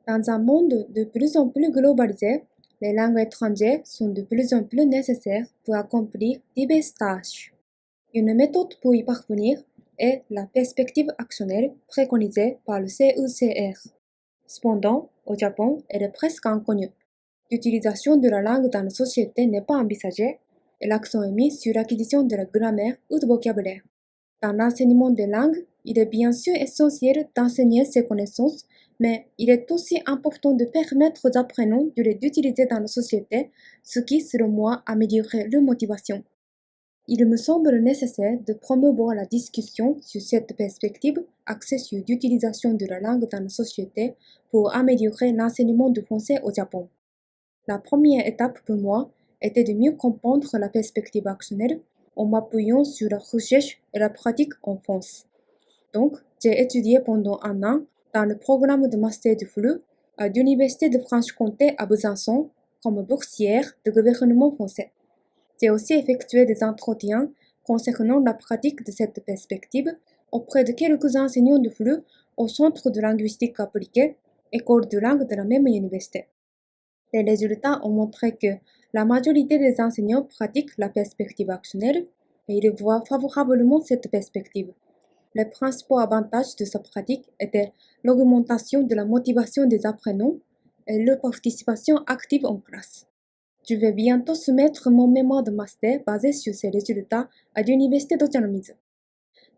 Dans un monde de plus en plus globalisé, les langues étrangères sont de plus en plus nécessaires pour accomplir diverses tâches. Une méthode pour y parvenir est la perspective actionnelle préconisée par le CECR. Cependant, au Japon, elle est presque inconnue. L'utilisation de la langue dans la société n'est pas envisagée et l'accent est mis sur l'acquisition de la grammaire ou de vocabulaire. Dans l'enseignement des langues, il est bien sûr essentiel d'enseigner ces connaissances, mais il est aussi important de permettre aux apprenants de les utiliser dans la société, ce qui, selon moi, améliorerait leur motivation. Il me semble nécessaire de promouvoir la discussion sur cette perspective axée sur l'utilisation de la langue dans la société pour améliorer l'enseignement du français au Japon. La première étape pour moi était de mieux comprendre la perspective actionnelle en m'appuyant sur la recherche et la pratique en France. Donc, j'ai étudié pendant un an dans le programme de master du FLU à l'Université de Franche-Comté à Besançon comme boursière de gouvernement français. J'ai aussi effectué des entretiens concernant la pratique de cette perspective auprès de quelques enseignants du FLU au Centre de linguistique appliquée, école de langue de la même université. Les résultats ont montré que la majorité des enseignants pratiquent la perspective actionnelle et ils voient favorablement cette perspective. Les principaux avantages de sa pratique étaient l'augmentation de la motivation des apprenants et leur participation active en classe. Je vais bientôt soumettre mon mémoire de master basé sur ces résultats à l'Université d'Ochanomizu.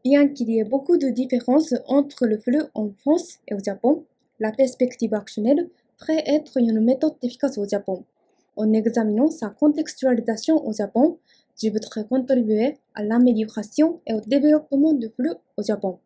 Bien qu'il y ait beaucoup de différences entre le FLU en France et au Japon, la perspective actionnelle pourrait être une méthode efficace au Japon. En examinant sa contextualisation au Japon, je voudrais contribuer à l'amélioration et au développement du FLU au Japon.